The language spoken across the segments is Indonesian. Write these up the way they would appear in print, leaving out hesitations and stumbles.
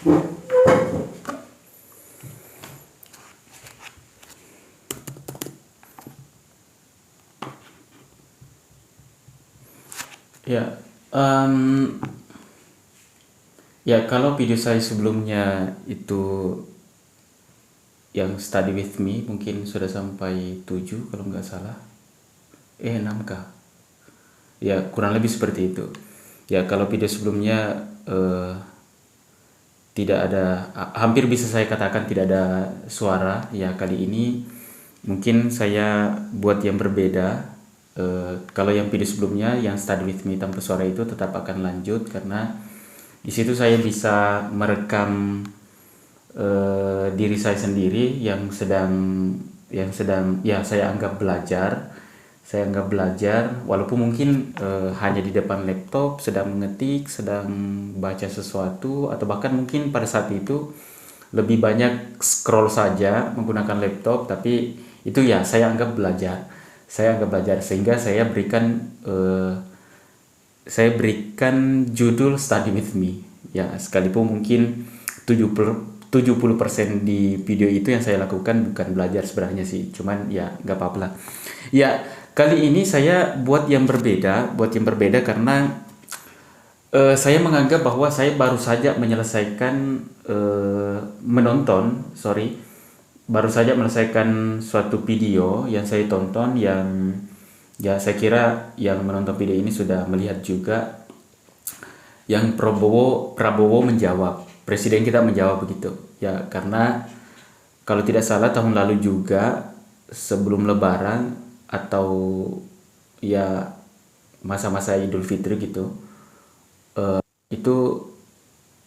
Ya, ya kalau video saya sebelumnya itu yang study with me mungkin sudah sampai 7 kalau nggak salah. 6 kah? Ya, kurang lebih seperti itu. Ya, kalau video sebelumnya tidak ada, hampir bisa saya katakan tidak ada suara. Ya, kali ini mungkin saya buat yang berbeda. Kalau yang video sebelumnya yang study with me tanpa suara itu tetap akan lanjut karena di situ saya bisa merekam diri saya sendiri yang sedang ya saya anggap belajar walaupun mungkin hanya di depan laptop sedang mengetik, sedang baca sesuatu, atau bahkan mungkin pada saat itu lebih banyak scroll saja menggunakan laptop, tapi itu ya saya anggap belajar sehingga saya berikan judul study with me ya, sekalipun mungkin 70% di video itu yang saya lakukan bukan belajar sebenarnya sih, cuman ya nggak apa-apa lah. Ya, kali ini saya buat yang berbeda karena saya menganggap bahwa saya baru saja baru saja menyelesaikan suatu video yang saya tonton, yang ya saya kira yang menonton video ini sudah melihat juga, yang Prabowo menjawab, presiden kita menjawab begitu. Ya, karena kalau tidak salah tahun lalu juga sebelum Lebaran atau ya masa-masa Idul Fitri gitu, itu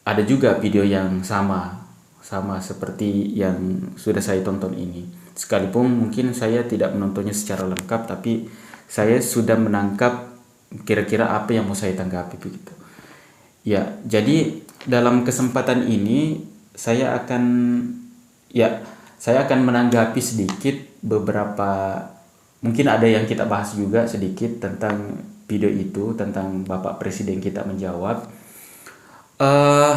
ada juga video yang sama seperti yang sudah saya tonton ini. Sekalipun mungkin saya tidak menontonnya secara lengkap, tapi saya sudah menangkap kira-kira apa yang mau saya tanggapi begitu. Ya, jadi dalam kesempatan ini saya akan ya saya akan menanggapi sedikit beberapa, mungkin ada yang kita bahas juga sedikit tentang video itu, tentang Bapak Presiden kita menjawab. eh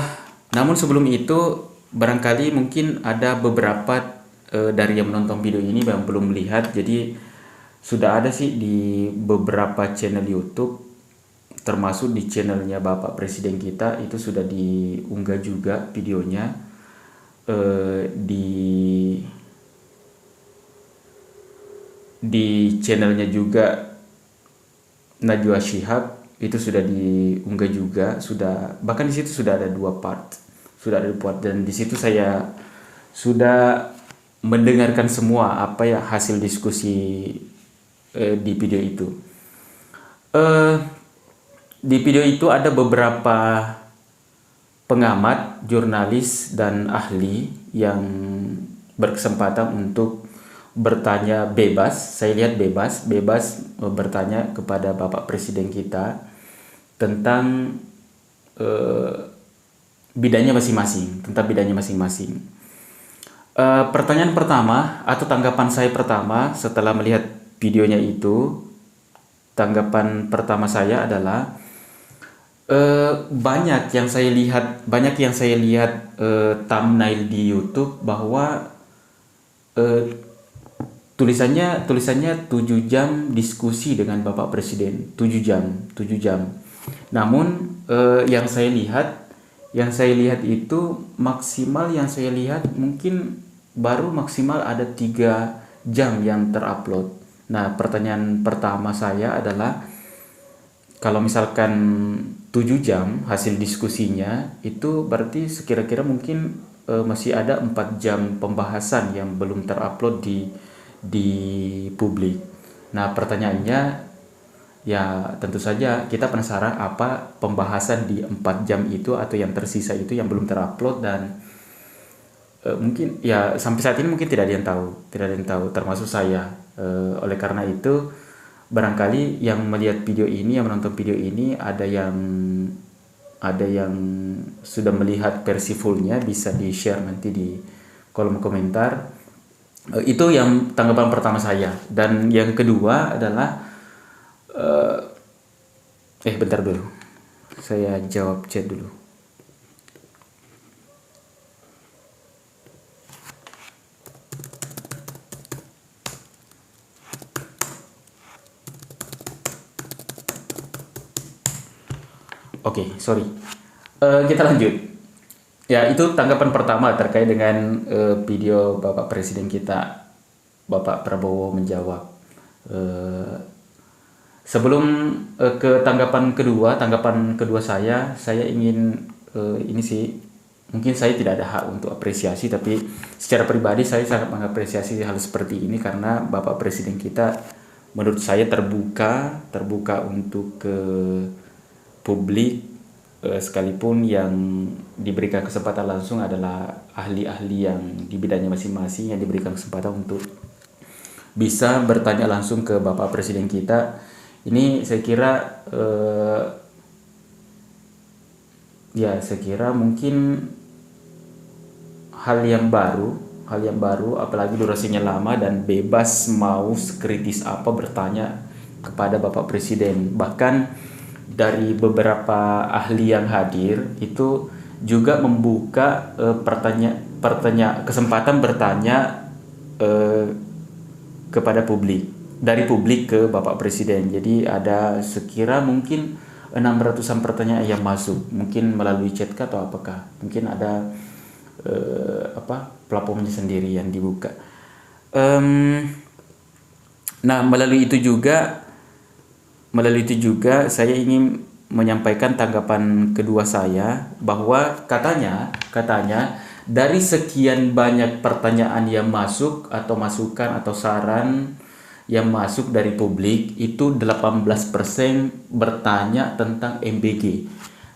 Namun sebelum itu barangkali mungkin ada beberapa dari yang menonton video ini yang belum melihat. Jadi sudah ada sih di beberapa channel YouTube, termasuk di channelnya Bapak Presiden kita itu sudah diunggah juga videonya. Di channelnya juga Najwa Shihab itu sudah diunggah juga, bahkan di situ sudah ada dua part, dan di situ saya sudah mendengarkan semua apa ya hasil diskusi di video itu. Eh, di video itu ada beberapa pengamat, jurnalis, dan ahli yang berkesempatan untuk bertanya bebas. Saya lihat bebas bertanya kepada Bapak Presiden kita tentang bidangnya masing-masing. Pertanyaan pertama atau tanggapan saya pertama setelah melihat videonya itu, tanggapan pertama saya adalah banyak yang saya lihat thumbnail di YouTube bahwa tulisannya 7 jam diskusi dengan Bapak Presiden, 7 jam. Namun yang saya lihat itu maksimal, yang saya lihat mungkin baru maksimal ada 3 jam yang terupload. Nah, pertanyaan pertama saya adalah kalau misalkan 7 jam hasil diskusinya itu berarti sekira-kira mungkin masih ada 4 jam pembahasan yang belum terupload di publik. Nah, pertanyaannya ya tentu saja kita penasaran apa pembahasan di 4 jam itu atau yang tersisa itu yang belum terupload, dan mungkin ya sampai saat ini mungkin tidak ada yang tahu termasuk saya. Oleh karena itu barangkali yang melihat video ini, yang menonton video ini, ada yang sudah melihat versi fullnya, bisa di share nanti di kolom komentar. Itu yang tanggapan pertama saya. Dan yang kedua adalah bentar dulu, saya jawab chat dulu. Oke, sorry. Kita lanjut. Ya, itu tanggapan pertama terkait dengan video Bapak Presiden kita, Bapak Prabowo menjawab. Eh, Sebelum ke tanggapan kedua saya ingin ini sih, mungkin saya tidak ada hak untuk apresiasi, tapi secara pribadi saya sangat mengapresiasi hal seperti ini karena Bapak Presiden kita menurut saya terbuka untuk ke publik, sekalipun yang diberikan kesempatan langsung adalah ahli-ahli yang di bidangnya masing-masing yang diberikan kesempatan untuk bisa bertanya langsung ke Bapak Presiden kita. Ini saya kira saya kira mungkin hal yang baru, apalagi durasinya lama dan bebas mau sekritis apa bertanya kepada Bapak Presiden. Bahkan dari beberapa ahli yang hadir itu juga membuka kesempatan bertanya kepada publik, dari publik ke Bapak Presiden. Jadi ada sekira mungkin 600-an pertanyaan yang masuk, mungkin melalui chat atau apakah, mungkin ada platformnya sendiri yang dibuka. Nah, melalui itu juga saya ingin menyampaikan tanggapan kedua saya, bahwa katanya dari sekian banyak pertanyaan yang masuk atau masukan atau saran yang masuk dari publik, itu 18% bertanya tentang MBG.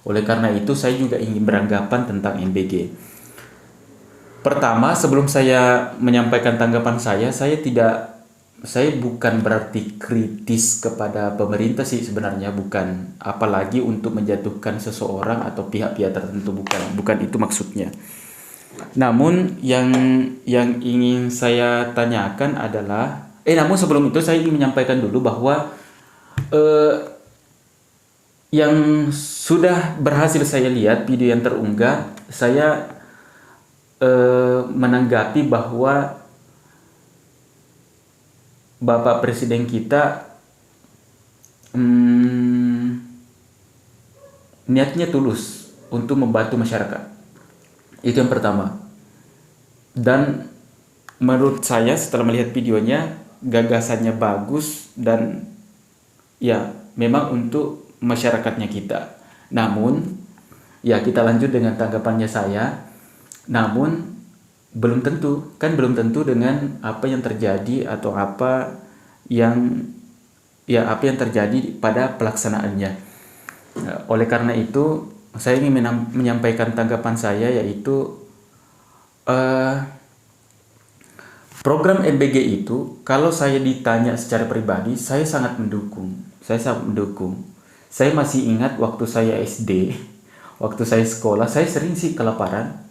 Oleh karena itu saya juga ingin beranggapan tentang MBG. Pertama, sebelum saya menyampaikan tanggapan saya bukan berarti kritis kepada pemerintah sih sebenarnya, bukan, apalagi untuk menjatuhkan seseorang atau pihak-pihak tertentu, bukan itu maksudnya. Namun yang ingin saya tanyakan adalah namun sebelum itu saya ingin menyampaikan dulu bahwa yang sudah berhasil saya lihat video yang terunggah, saya menanggapi bahwa Bapak Presiden kita niatnya tulus untuk membantu masyarakat. Itu yang pertama. Dan menurut saya setelah melihat videonya, gagasannya bagus dan ya memang untuk masyarakatnya kita. Namun ya kita lanjut dengan tanggapannya saya. Namun belum tentu dengan apa yang terjadi atau apa yang terjadi pada pelaksanaannya. Oleh karena itu saya ingin menyampaikan tanggapan saya, yaitu program MBG itu, kalau saya ditanya secara pribadi, saya sangat mendukung. Saya masih ingat waktu saya SD, waktu saya sekolah, saya sering sih kelaparan.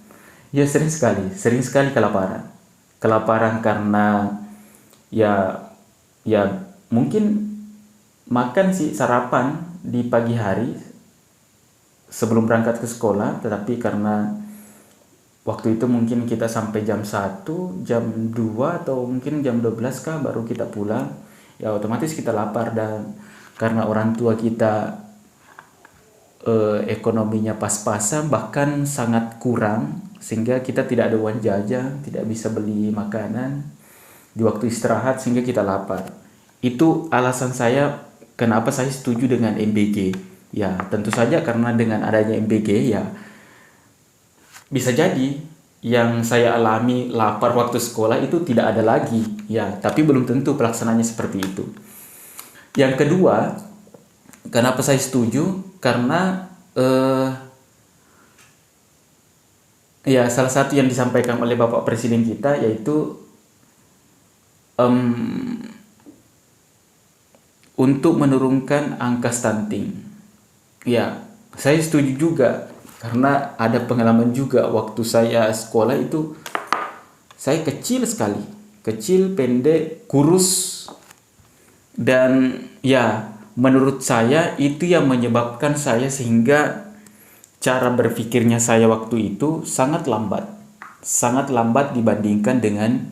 Ya sering sekali kelaparan. Kelaparan karena ya mungkin makan sih sarapan di pagi hari sebelum berangkat ke sekolah, tetapi karena waktu itu mungkin kita sampai jam 1, jam 2 atau mungkin jam 12 kah baru kita pulang. Ya otomatis kita lapar, dan karena orang tua kita ekonominya pas-pasan bahkan sangat kurang, sehingga kita tidak ada uang jajan, tidak bisa beli makanan di waktu istirahat, sehingga kita lapar. Itu alasan saya kenapa saya setuju dengan MBG. Ya tentu saja karena dengan adanya MBG ya bisa jadi yang saya alami lapar waktu sekolah itu tidak ada lagi, ya, tapi belum tentu pelaksananya seperti itu. Yang kedua, kenapa saya setuju? Karena ya salah satu yang disampaikan oleh Bapak Presiden kita, yaitu untuk menurunkan angka stunting. Ya, saya setuju juga. Karena ada pengalaman juga waktu saya sekolah itu, saya kecil sekali, pendek, kurus, dan ya menurut saya itu yang menyebabkan saya sehingga cara berpikirnya saya waktu itu sangat lambat dibandingkan dengan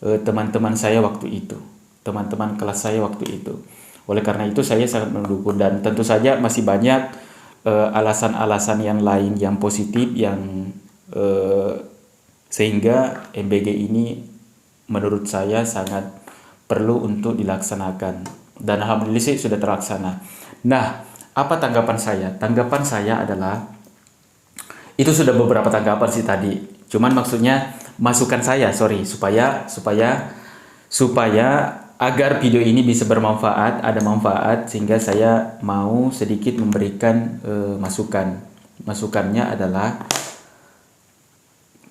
teman-teman saya waktu itu, teman-teman kelas saya waktu itu. Oleh karena itu saya sangat mendukung, dan tentu saja masih banyak alasan-alasan yang lain yang positif yang sehingga MBG ini menurut saya sangat perlu untuk dilaksanakan, dan alhamdulillah sih sudah terlaksana. Nah, apa tanggapan saya? Tanggapan saya adalah itu sudah beberapa tanggapan sih tadi. Cuman maksudnya masukan saya, sorry, supaya agar video ini bisa bermanfaat, ada manfaat, sehingga saya mau sedikit memberikan masukan. Masukannya adalah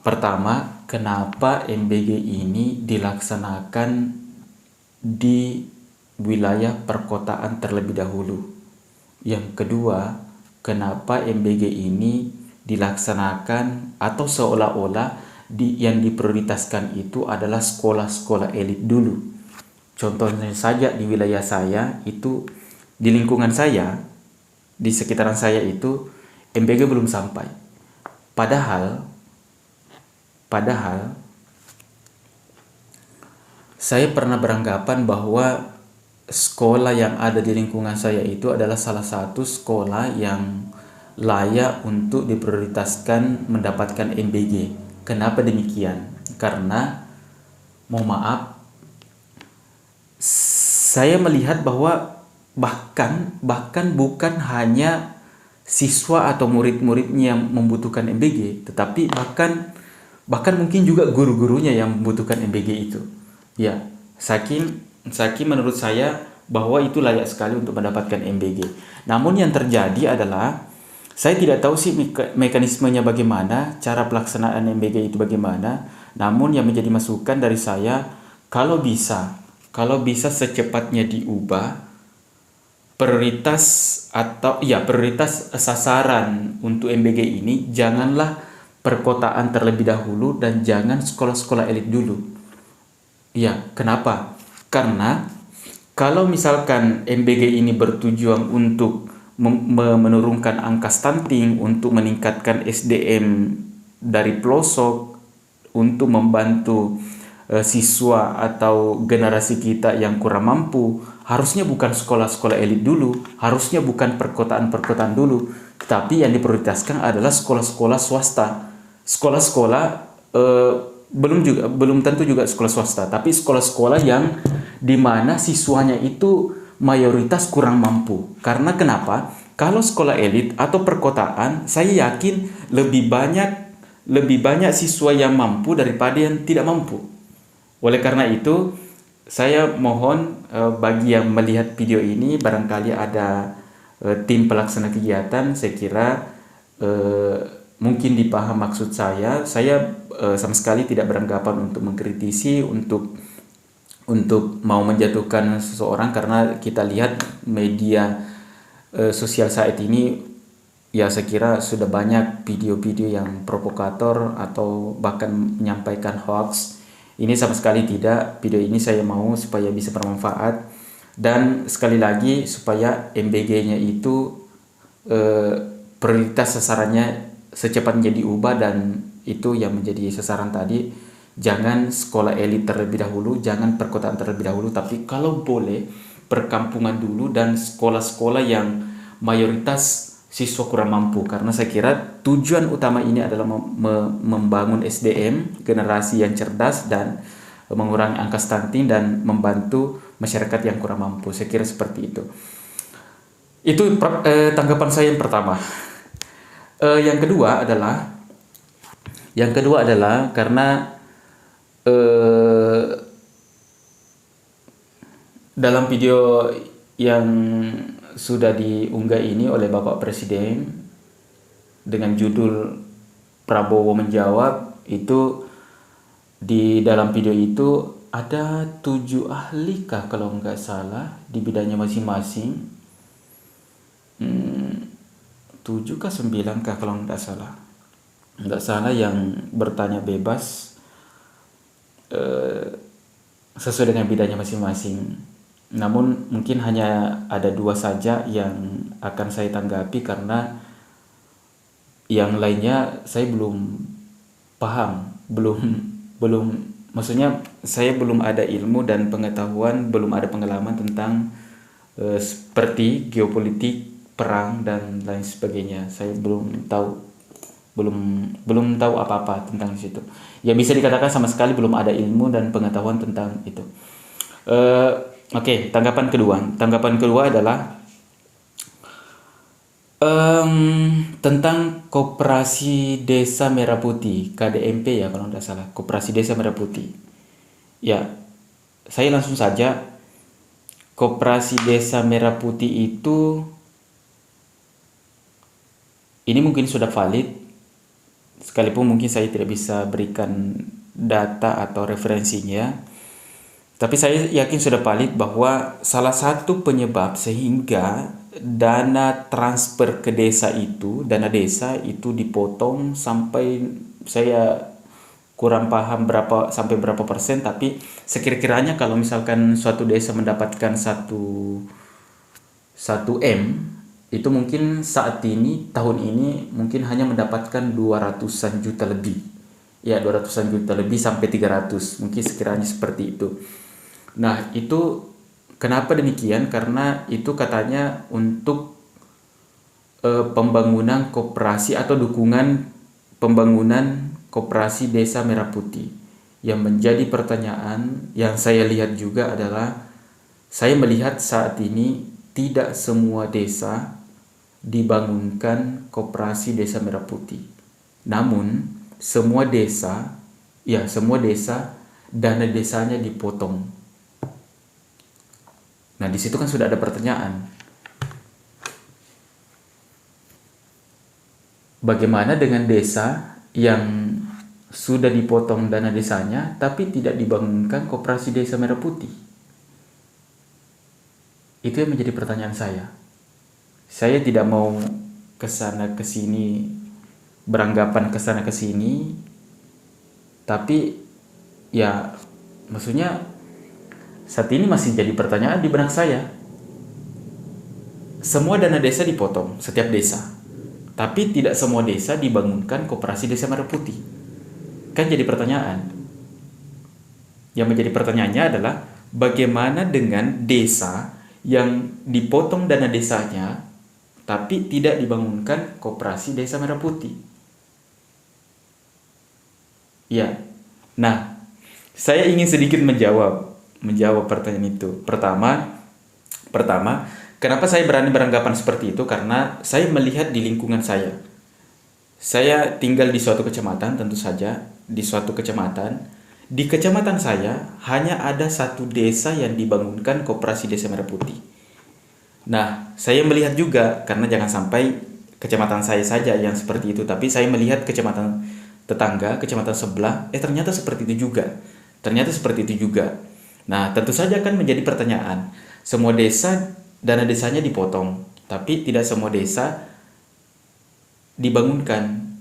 pertama, kenapa MBG ini dilaksanakan di wilayah perkotaan terlebih dahulu? Yang kedua, kenapa MBG ini dilaksanakan atau seolah-olah yang diprioritaskan itu adalah sekolah-sekolah elit dulu. Contohnya saja di wilayah saya itu, di lingkungan saya, di sekitaran saya itu MBG belum sampai. Padahal saya pernah beranggapan bahwa sekolah yang ada di lingkungan saya itu adalah salah satu sekolah yang layak untuk diprioritaskan mendapatkan MBG. Kenapa demikian? Karena, mohon maaf, saya melihat bahwa bahkan bukan hanya siswa atau murid-muridnya yang membutuhkan MBG, tetapi bahkan mungkin juga guru-gurunya yang membutuhkan MBG itu. Ya, saking menurut saya bahwa itu layak sekali untuk mendapatkan MBG. Namun yang terjadi adalah saya tidak tahu sih mekanismenya bagaimana, cara pelaksanaan MBG itu bagaimana. Namun yang menjadi masukan dari saya, kalau bisa secepatnya diubah prioritas sasaran untuk MBG ini janganlah perkotaan terlebih dahulu dan jangan sekolah-sekolah elit dulu. Ya, kenapa? Karena kalau misalkan MBG ini bertujuan untuk menurunkan angka stunting, untuk meningkatkan SDM dari pelosok, untuk membantu siswa atau generasi kita yang kurang mampu, harusnya bukan sekolah-sekolah elit dulu, harusnya bukan perkotaan-perkotaan dulu, tetapi yang diprioritaskan adalah sekolah-sekolah swasta. Sekolah-sekolah belum tentu juga sekolah swasta, tapi sekolah-sekolah yang dimana siswanya itu mayoritas kurang mampu. Karena kenapa? Kalau sekolah elit atau perkotaan, saya yakin lebih banyak siswa yang mampu daripada yang tidak mampu. Oleh karena itu, saya mohon bagi yang melihat video ini, barangkali ada tim pelaksana kegiatan, saya kira mungkin dipaham maksud saya. Saya sama sekali tidak beranggapan untuk mengkritisi, untuk mau menjatuhkan seseorang, karena kita lihat media sosial saat ini, ya saya kira sudah banyak video-video yang provokator atau bahkan menyampaikan hoax. Ini sama sekali tidak. Video ini saya mau supaya bisa bermanfaat, dan sekali lagi supaya MBG-nya itu prioritas sasarannya secepatnya diubah, dan itu yang menjadi sasaran tadi. Jangan sekolah elit terlebih dahulu, jangan perkotaan terlebih dahulu, tapi kalau boleh perkampungan dulu dan sekolah-sekolah yang mayoritas siswa kurang mampu. Karena saya kira tujuan utama ini adalah membangun SDM, generasi yang cerdas, dan mengurangi angka stunting dan membantu masyarakat yang kurang mampu. Saya kira seperti itu. Itu tanggapan saya yang pertama. Yang kedua adalah karena dalam video yang sudah diunggah ini oleh Bapak Presiden dengan judul Prabowo menjawab, itu di dalam video itu ada 7 ahli kah kalau nggak salah di bidangnya masing-masing, 7 kah 9 kah kalau nggak salah yang bertanya bebas sesuai dengan bidangnya masing-masing. Namun mungkin hanya ada 2 saja yang akan saya tanggapi, karena yang lainnya saya belum paham, maksudnya saya belum ada ilmu dan pengetahuan, belum ada pengalaman tentang seperti geopolitik perang dan lain sebagainya. Saya belum tahu apa-apa tentang situ. Ya bisa dikatakan sama sekali belum ada ilmu dan pengetahuan tentang itu. Oke, tanggapan kedua. Tanggapan kedua adalah tentang Koperasi Desa Merah Putih, KDMP ya kalau tidak salah, Koperasi Desa Merah Putih. Ya, saya langsung saja. Koperasi Desa Merah Putih itu ini mungkin sudah valid, sekalipun mungkin saya tidak bisa berikan data atau referensinya. Tapi saya yakin sudah valid bahwa salah satu penyebab sehingga dana transfer ke desa itu, dana desa itu dipotong sampai, saya kurang paham sampai berapa persen, tapi sekira-kiranya kalau misalkan suatu desa mendapatkan 1 M, itu mungkin saat ini, tahun ini mungkin hanya mendapatkan 200-an juta lebih. Ya, 200-an juta lebih sampai 300, mungkin sekiranya seperti itu. Nah, itu kenapa demikian? Karena itu katanya untuk pembangunan koperasi atau dukungan pembangunan koperasi Desa Merah Putih. Yang menjadi pertanyaan yang saya lihat juga adalah, saya melihat saat ini tidak semua desa dibangunkan koperasi Desa Merah Putih. Namun semua desa dana desanya dipotong. Nah, di situ kan sudah ada pertanyaan. Bagaimana dengan desa yang sudah dipotong dana desanya tapi tidak dibangunkan koperasi Desa Merah Putih? Itu yang menjadi pertanyaan saya. Saya tidak mau kesana kesini, beranggapan kesana kesini, tapi ya maksudnya saat ini masih jadi pertanyaan di benak saya. Semua dana desa dipotong, setiap desa, tapi tidak semua desa dibangunkan koperasi Desa Merah Putih. Kan jadi pertanyaan. Yang menjadi pertanyaannya adalah, bagaimana dengan desa yang dipotong dana desanya tapi tidak dibangunkan koperasi Desa Merah Putih? Ya. Nah, saya ingin sedikit menjawab pertanyaan itu. Pertama, kenapa saya berani beranggapan seperti itu? Karena saya melihat di lingkungan saya. Saya tinggal di suatu kecamatan, tentu saja di suatu kecamatan. Di kecamatan saya hanya ada satu desa yang dibangunkan koperasi Desa Merah Putih. Nah, saya melihat juga, karena jangan sampai kecamatan saya saja yang seperti itu, tapi saya melihat kecamatan tetangga, kecamatan sebelah, ternyata seperti itu juga. Nah, tentu saja kan menjadi pertanyaan. Semua desa, dana desanya dipotong, tapi tidak semua desa dibangunkan.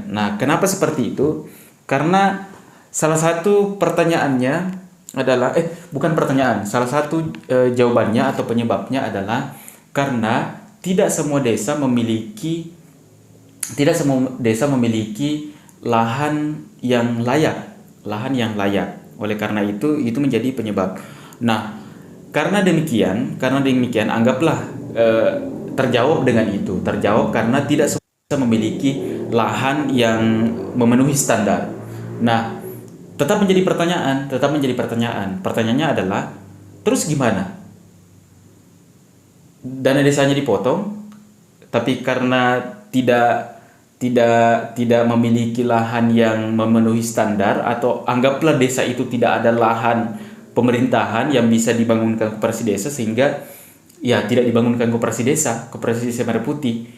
Nah, kenapa seperti itu? Karena salah satu pertanyaannya adalah, bukan pertanyaan, salah satu jawabannya atau penyebabnya adalah karena tidak semua desa memiliki lahan yang layak. Oleh karena itu menjadi penyebab. Nah, karena demikian, anggaplah terjawab dengan itu. Terjawab karena tidak semua desa memiliki lahan yang memenuhi standar. Nah, tetap menjadi pertanyaan. Pertanyaannya adalah, terus gimana? Dana desanya dipotong, tapi karena tidak memiliki lahan yang memenuhi standar, atau anggaplah desa itu tidak ada lahan pemerintahan yang bisa dibangunkan koperasi desa, sehingga ya tidak dibangunkan koperasi Desa Merah Putih.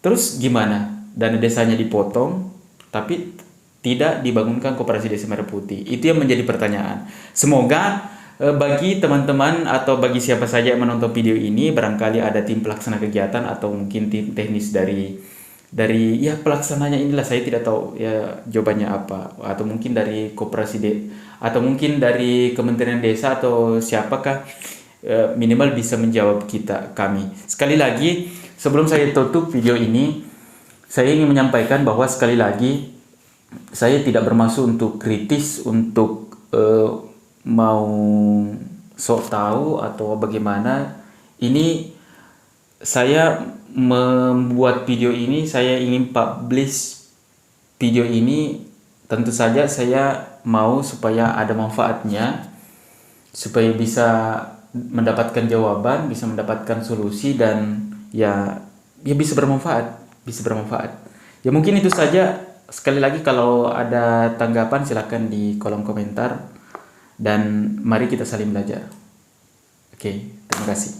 Terus gimana? Dana desanya dipotong tapi tidak dibangunkan koperasi Desa Merah Putih. Itu yang menjadi pertanyaan. Semoga bagi teman-teman atau bagi siapa saja yang menonton video ini, barangkali ada tim pelaksana kegiatan atau mungkin tim teknis dari ya pelaksananya inilah, saya tidak tahu ya jawabannya apa, atau mungkin dari koperasi atau mungkin dari Kementerian Desa atau siapakah, minimal bisa menjawab kami. Sekali lagi, sebelum saya tutup video ini, saya ingin menyampaikan bahwa sekali lagi saya tidak bermaksud untuk kritis, untuk mau sok tahu atau bagaimana. Ini saya membuat video ini, saya ingin publish video ini, tentu saja saya mau supaya ada manfaatnya, supaya bisa mendapatkan jawaban, bisa mendapatkan solusi, dan ya bisa bermanfaat, bisa bermanfaat. Ya mungkin itu saja. Sekali lagi kalau ada tanggapan silakan di kolom komentar, dan mari kita saling belajar. Oke, terima kasih.